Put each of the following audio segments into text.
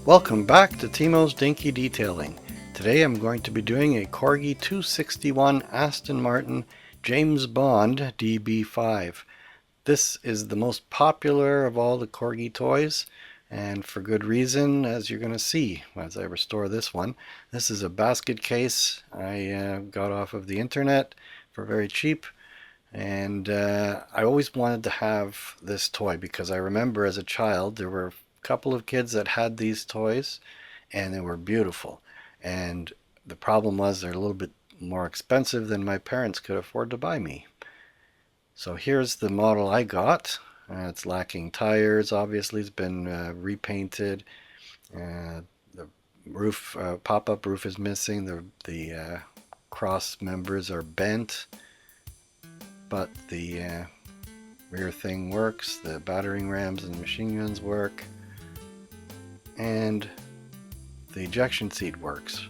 Welcome back to Timo's Dinky Detailing. Today I'm going to be doing a Corgi 261 Aston Martin James Bond DB5. This is the most popular of all the Corgi toys, and for good reason, as you're going to see as I restore this one. This is a basket case I got off of the internet for very cheap, and I always wanted to have this toy because I remember as a child there were couple of kids that had these toys and they were beautiful, and the problem was they're a little bit more expensive than my parents could afford to buy me. So here's the model I got. It's lacking tires, obviously. It's been repainted. The roof, pop-up roof is missing. The cross members are bent, but the rear thing works. The battering rams and machine guns work, and the ejection seat works,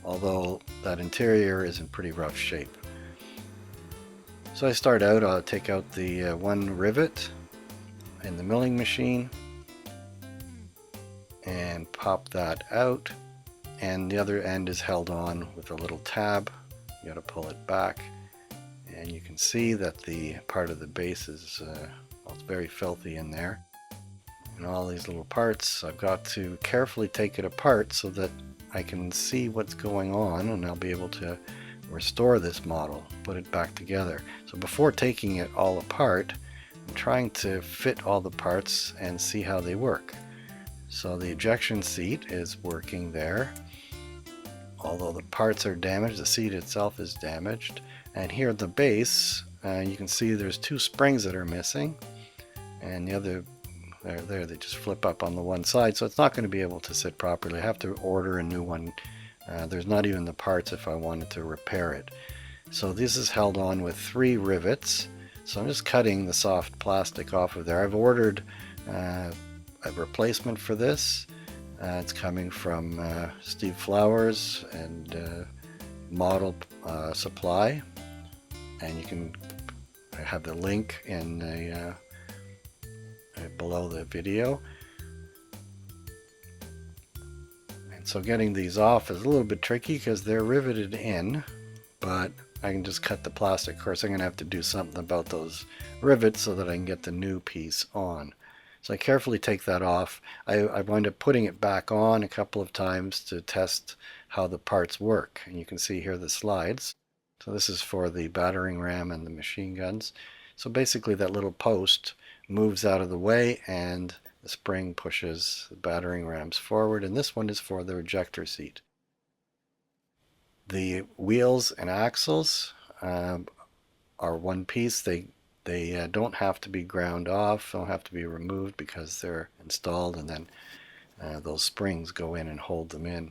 although that interior is in pretty rough shape. So I start out, I'll take out the one rivet in the milling machine and pop that out, and the other end is held on with a little tab. You gotta pull it back, and you can see that the part of the base is well, it's very filthy in there. And all these little parts, I've got to carefully take it apart so that I can see what's going on, and I'll be able to restore this model, put it back together. So before taking it all apart, I'm trying to fit all the parts and see how they work. So the ejection seat is working there, although the parts are damaged. The seat itself is damaged, and here at the base you can see there's two springs that are missing, and the other there they just flip up on the one side, so it's not going to be able to sit properly. I have to order a new one. There's not even the parts if I wanted to repair it. So this is held on with 3 rivets. So I'm just cutting the soft plastic off of there. I've ordered a replacement for this. It's coming from Steve Flowers and Model Supply, and you can have the link in the below the video. And so getting these off is a little bit tricky because they're riveted in, but I can just cut the plastic. Of course, I'm going to have to do something about those rivets so that I can get the new piece on. So I carefully take that off. I wind up putting it back on a couple of times to test how the parts work, and you can see here the slides. So this is for the battering ram and the machine guns. So basically that little post moves out of the way and the spring pushes the battering rams forward, and this one is for the ejector seat. The wheels and axles are one piece. They don't have to be ground off, don't have to be removed because they're installed, and then those springs go in and hold them in.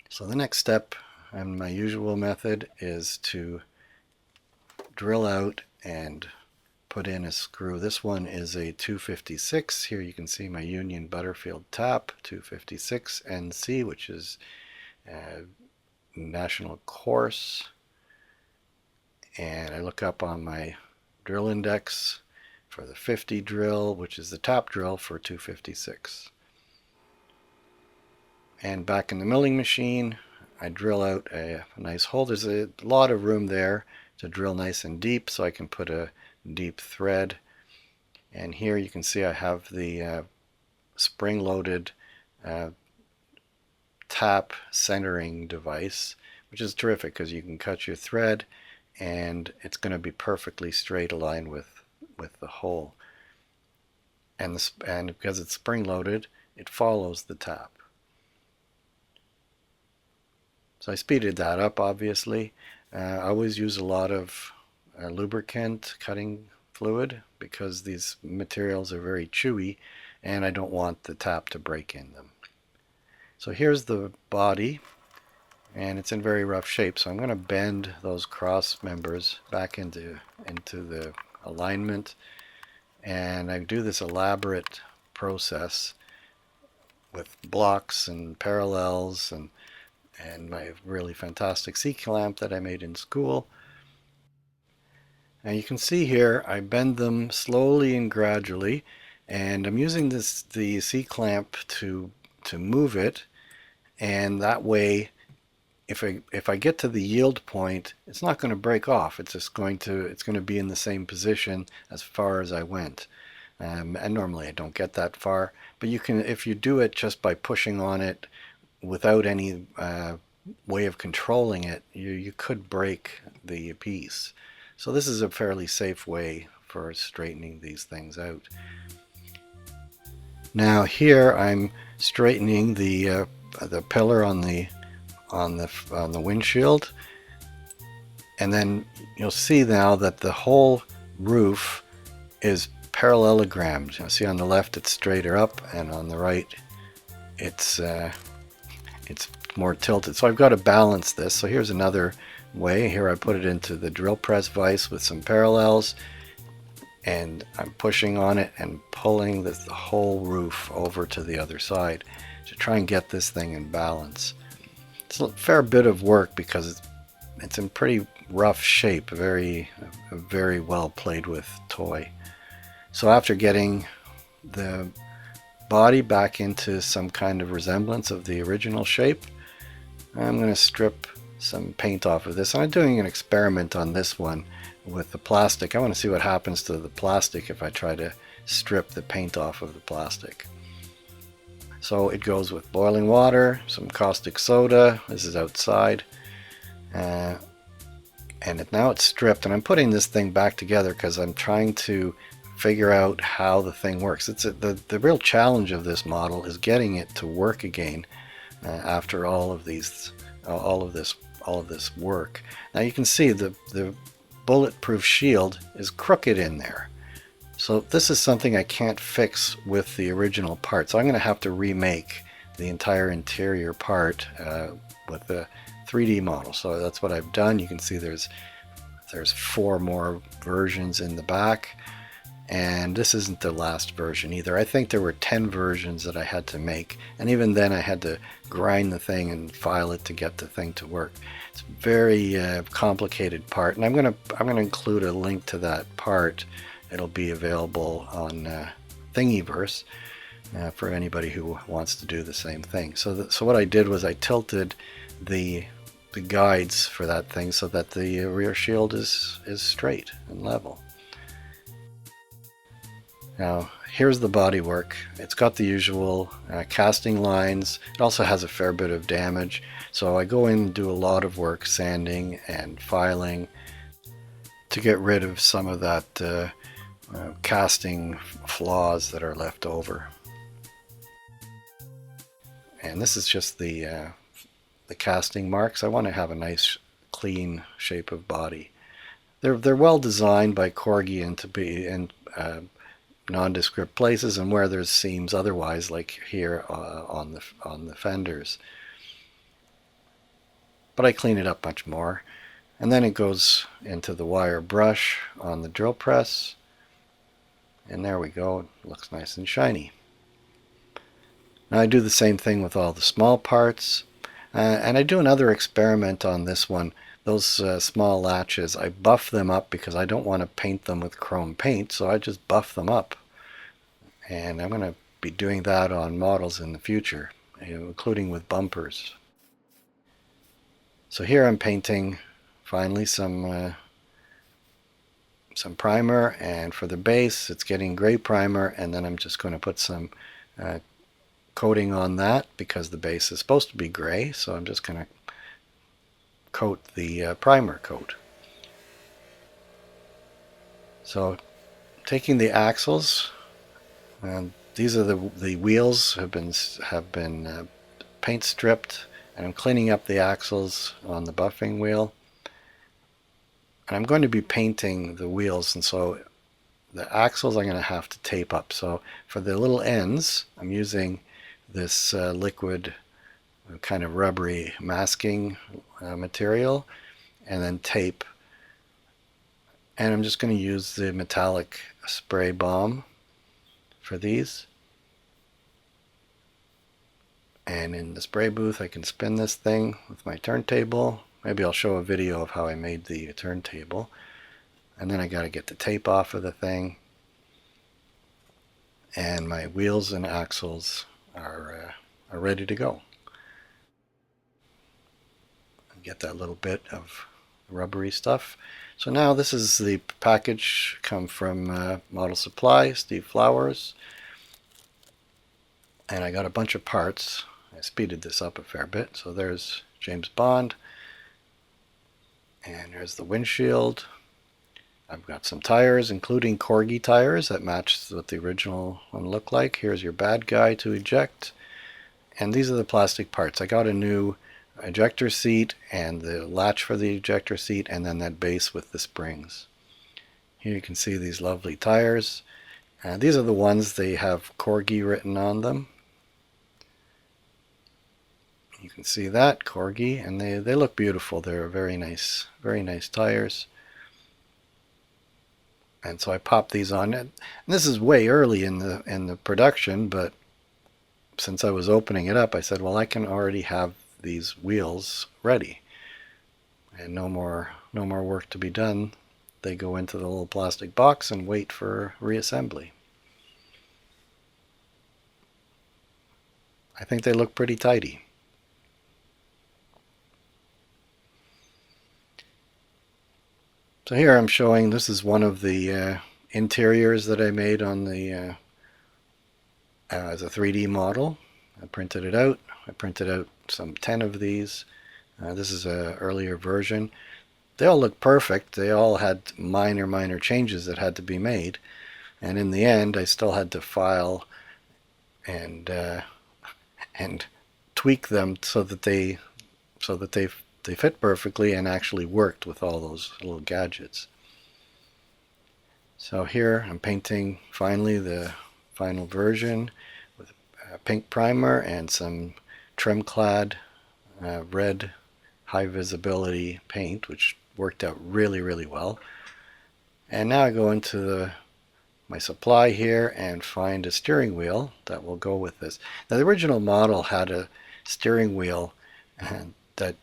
So the next step, and my usual method, is to drill out and put in a screw. This one is a 256. Here you can see my Union Butterfield tap, 256 NC, which is national course. And I look up on my drill index for the 50 drill, which is the tap drill for 256. And back in the milling machine, I drill out a nice hole. There's a lot of room there to drill nice and deep, so I can put a deep thread. And here you can see I have the spring-loaded tap centering device, which is terrific because you can cut your thread and it's going to be perfectly straight aligned with the hole. And because it's spring-loaded, it follows the tap. So I speeded that up, obviously. I always use a lot of lubricant cutting fluid because these materials are very chewy and I don't want the tap to break in them. So here's the body, and it's in very rough shape, so I'm going to bend those cross members back into the alignment, and I do this elaborate process with blocks and parallels and my really fantastic C-clamp that I made in school. And you can see here I bend them slowly and gradually, and I'm using the C-clamp to move it, and that way if I get to the yield point, it's not going to break off. It's just going to be in the same position as far as I went. And normally I don't get that far, but you can, if you do it just by pushing on it without any way of controlling it, you could break the piece. So this is a fairly safe way for straightening these things out. Now here I'm straightening the pillar on the windshield, and then you'll see now that the whole roof is parallelogrammed. You'll see on the left it's straighter up, and on the right it's more tilted. So I've got to balance this. So here's another way. Here I put it into the drill press vise with some parallels, and I'm pushing on it and pulling the whole roof over to the other side to try and get this thing in balance. It's a fair bit of work because it's in pretty rough shape, a very well played with toy. So after getting the body back into some kind of resemblance of the original shape, I'm going to strip some paint off of this. I'm doing an experiment on this one with the plastic. I want to see what happens to the plastic if I try to strip the paint off of the plastic. So it goes with boiling water, some caustic soda. This is outside. And now it's stripped, and I'm putting this thing back together because I'm trying to figure out how the thing works. The real challenge of this model is getting it to work again after all of this work. Now you can see the bulletproof shield is crooked in there. So this is something I can't fix with the original part. So I'm going to have to remake the entire interior part with a 3D model. So that's what I've done. You can see there's 4 more versions in the back. And this isn't the last version either. I think there were 10 versions that I had to make. And even then I had to grind the thing and file it to get the thing to work. It's a very complicated part. And I'm going to include a link to that part. It'll be available on Thingiverse for anybody who wants to do the same thing. So what I did was I tilted the guides for that thing so that the rear shield is straight and level. Now here's the bodywork. It's got the usual casting lines. It also has a fair bit of damage. So I go in and do a lot of work sanding and filing to get rid of some of that casting flaws that are left over. And this is just the casting marks. I want to have a nice clean shape of body. They're well designed by Corgie and to be in nondescript places and where there's seams otherwise, like here on the fenders. But I clean it up much more. And then it goes into the wire brush on the drill press. And there we go, it looks nice and shiny. Now I do the same thing with all the small parts. And I do another experiment on this one. Those small latches, I buff them up because I don't want to paint them with chrome paint, so I just buff them up. And I'm going to be doing that on models in the future, including with bumpers. So here I'm painting finally some primer, and for the base it's getting gray primer, and then I'm just going to put some coating on that because the base is supposed to be gray, so I'm just going to coat the primer coat. So taking the axles, and these are the wheels have been paint stripped, and I'm cleaning up the axles on the buffing wheel. And I'm going to be painting the wheels, and so the axles I'm going to have to tape up. So for the little ends, I'm using this liquid kind of rubbery masking material, and then tape. And I'm just going to use the metallic spray balm for these. And in the spray booth I can spin this thing with my turntable. Maybe I'll show a video of how I made the turntable. And then I got to get the tape off of the thing. and my wheels and axles are ready to go. Get that little bit of rubbery stuff. So now this is the package come from Model Supply, Steve Flowers, and I got a bunch of parts. I speeded this up a fair bit. So there's James Bond, and there's the windshield. I've got some tires, including Corgi tires that match what the original one looked like. Here's your bad guy to eject, and these are the plastic parts. I got a new ejector seat and the latch for the ejector seat, and then that base with the springs. Here you can see these lovely tires. These are the ones, they have Corgi written on them. You can see that, Corgi, and they look beautiful. They're very nice tires. And so I popped these on. And this is way early in the production, but since I was opening it up, I said, well, I can already have these wheels ready, and no more work to be done. They go into the little plastic box and wait for reassembly. I think they look pretty tidy. So here I'm showing, this is one of the interiors that I made on the as a 3D model. I printed it out. I printed out some 10 of these. This is an earlier version. They all look perfect. They all had minor changes that had to be made, and in the end I still had to file and tweak them so that they fit perfectly and actually worked with all those little gadgets. So here I'm painting finally the final version with a pink primer and some trim clad red high visibility paint, which worked out really well. And now I go into my supply here and find a steering wheel that will go with this. Now the original model had a steering wheel that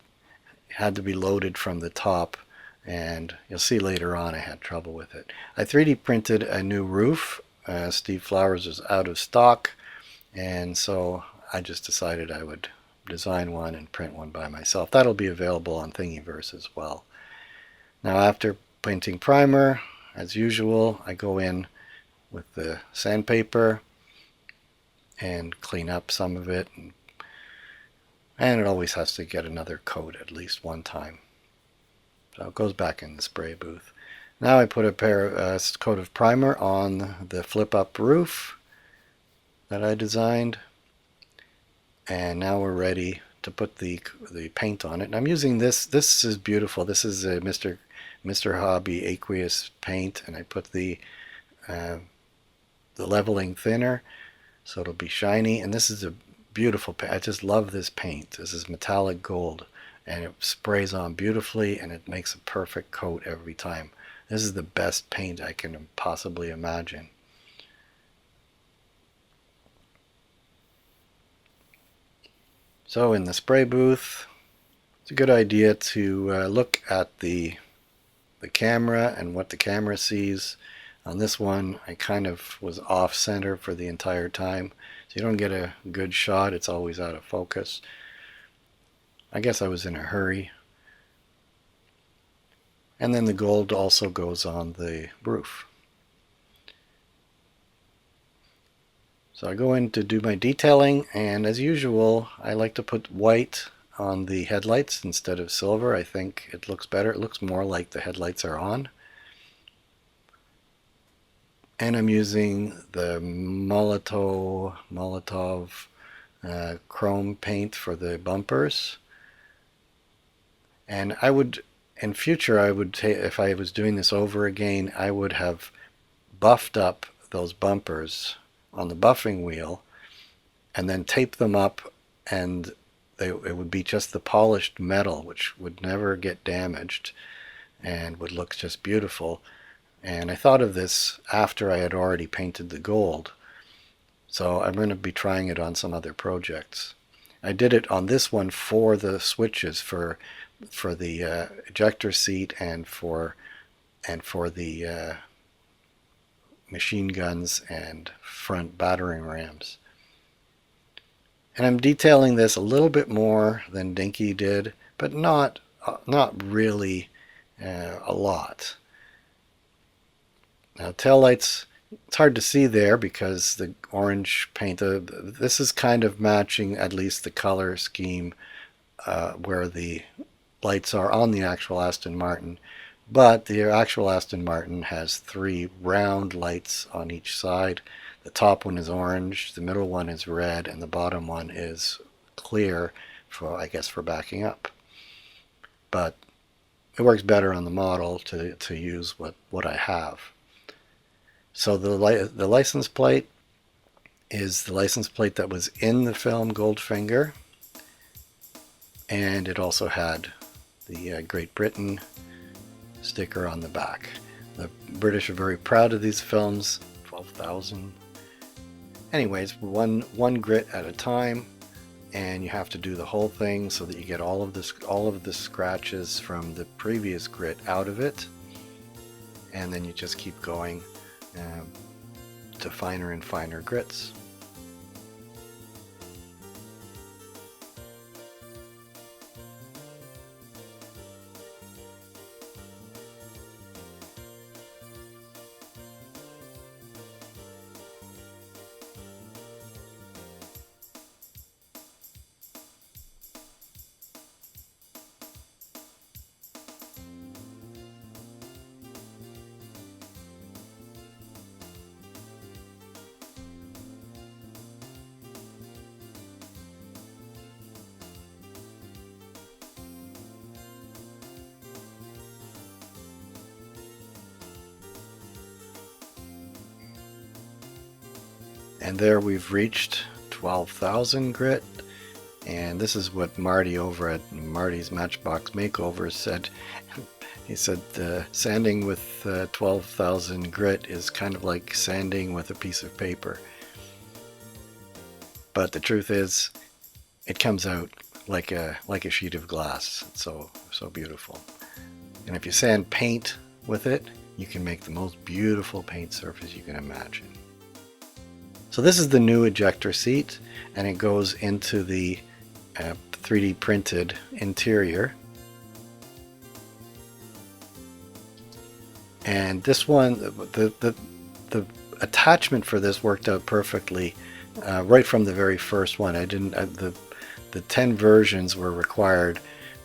had to be loaded from the top, and you'll see later on I had trouble with it. I 3D printed a new roof. Steve Flowers was out of stock, and so I just decided I would design one and print one by myself. That'll be available on Thingiverse as well. Now after painting primer, as usual, I go in with the sandpaper and clean up some of it, and it always has to get another coat at least one time. So it goes back in the spray booth. Now I put a coat of primer on the flip-up roof that I designed, and now we're ready to put the paint on it. And I'm using this. This is beautiful. This is a Mr. Hobby aqueous paint, and I put the leveling thinner so it'll be shiny. And this is a beautiful paint. I just love this paint. This is metallic gold, and it sprays on beautifully, and it makes a perfect coat every time. This is the best paint I can possibly imagine. So in the spray booth, it's a good idea to look at the camera and what the camera sees. On this one, I kind of was off center for the entire time, so you don't get a good shot. It's always out of focus. I guess I was in a hurry. And then the gold also goes on the roof. So I go in to do my detailing, and as usual, I like to put white on the headlights instead of silver. I think it looks better. It looks more like the headlights are on. And I'm using the Molotov chrome paint for the bumpers. And I would, in future, if I was doing this over again, I would have buffed up those bumpers on the buffing wheel and then tape them up, and it would be just the polished metal, which would never get damaged and would look just beautiful. And I thought of this after I had already painted the gold, so I'm going to be trying it on some other projects. I did it on this one for the switches for the ejector seat and for the machine guns and front battering rams. And I'm detailing this a little bit more than Dinky did, but not really a lot. Now taillights, it's hard to see there because the orange paint, this is kind of matching at least the color scheme where the lights are on the actual Aston Martin. But the actual Aston Martin has 3 round lights on each side. The top one is orange, the middle one is red, and the bottom one is clear for, I guess, for backing up. But it works better on the model to use what I have. So the license plate is the license plate that was in the film Goldfinger, and it also had the Great Britain sticker on the back. The British are very proud of these films. 12,000. Anyways, one grit at a time, and you have to do the whole thing so that you get all of the scratches from the previous grit out of it, and then you just keep going to finer and finer grits. And there we've reached 12,000 grit, and this is what Marty over at Marty's Matchbox Makeover said. He said sanding with 12,000 grit is kind of like sanding with a piece of paper. But the truth is, it comes out like a sheet of glass. It's so beautiful. And if you sand paint with it, you can make the most beautiful paint surface you can imagine. So this is the new ejector seat, and it goes into the 3D printed interior. And this one, the attachment for this worked out perfectly right from the very first one. The 10 versions were required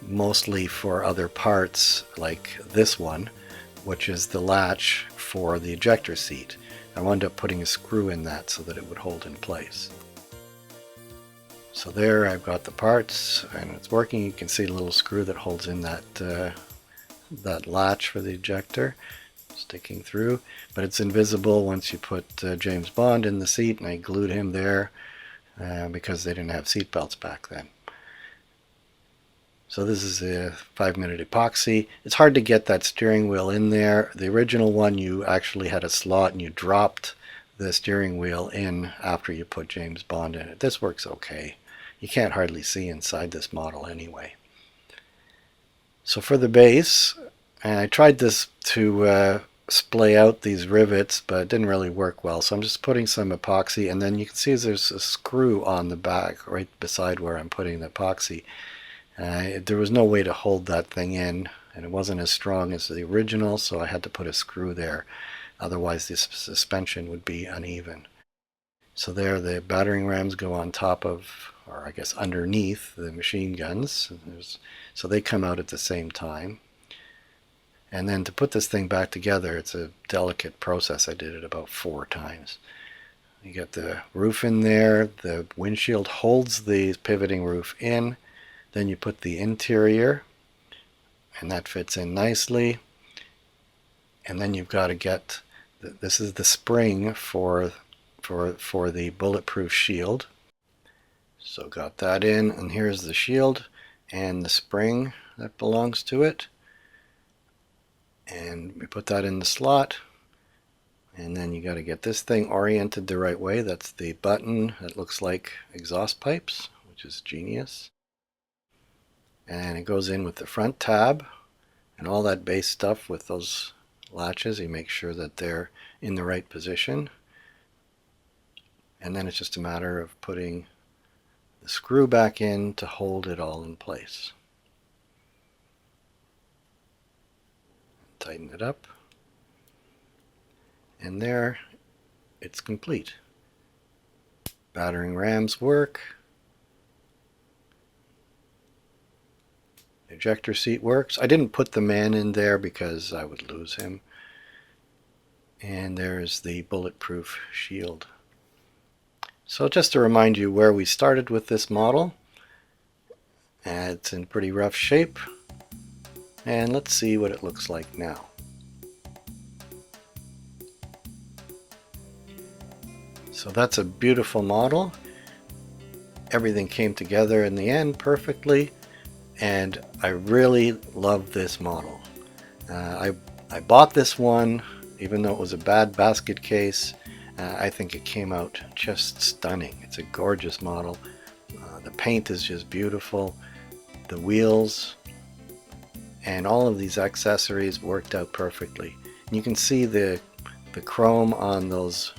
mostly for other parts, like this one, which is the latch for the ejector seat. I wound up putting a screw in that so that it would hold in place. So there I've got the parts and it's working. You can see the little screw that holds in that latch for the ejector sticking through, but it's invisible once you put James Bond in the seat, and I glued him there because they didn't have seat belts back then. So this is a 5-minute epoxy. It's hard to get that steering wheel in there. The original one, you actually had a slot and you dropped the steering wheel in after you put James Bond in it. This works okay. You can't hardly see inside this model anyway. So for the base, I tried this to splay out these rivets, but it didn't really work well. So I'm just putting some epoxy, and then you can see there's a screw on the back right beside where I'm putting the epoxy. There was no way to hold that thing in, and it wasn't as strong as the original, so I had to put a screw there. Otherwise the suspension would be uneven. So there the battering rams go on top of, or I guess underneath, the machine guns. So they come out at the same time. And then to put this thing back together, it's a delicate process. I did it about 4 times. You get the roof in there, the windshield holds the pivoting roof in. Then you put the interior, and that fits in nicely. And then you've got to get, this is the spring for the bulletproof shield. So got that in, and here's the shield and the spring that belongs to it. And we put that in the slot. And then you got to get this thing oriented the right way. That's the button that looks like exhaust pipes, which is genius. And it goes in with the front tab and all that base stuff with those latches. You make sure that they're in the right position. And then it's just a matter of putting the screw back in to hold it all in place. Tighten it up. And there, it's complete. Battering rams work. Ejector seat works. I didn't put the man in there because I would lose him. And there's the bulletproof shield. So just to remind you where we started with this model, it's in pretty rough shape, and let's see what it looks like now. So that's a beautiful model. Everything came together in the end perfectly, and I really love this model. I bought this one even though it was a bad basket case. I think it came out just stunning. It's a gorgeous model. The paint is just beautiful. The wheels and all of these accessories worked out perfectly. And you can see the chrome on those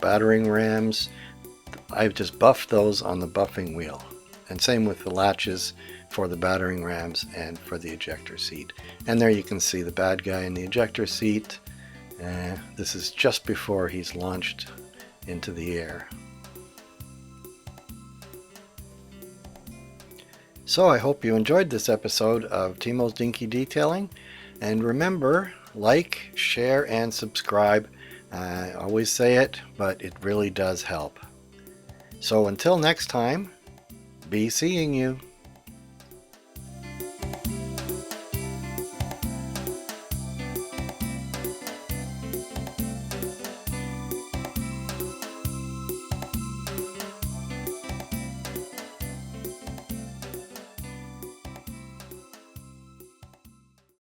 battering rams. I've just buffed those on the buffing wheel. And same with the latches for the battering rams and for the ejector seat. And there you can see the bad guy in the ejector seat. This is just before he's launched into the air. So I hope you enjoyed this episode of Timo's Dinky Detailing. And remember, like, share, and subscribe. I always say it, but it really does help. So until next time, be seeing you.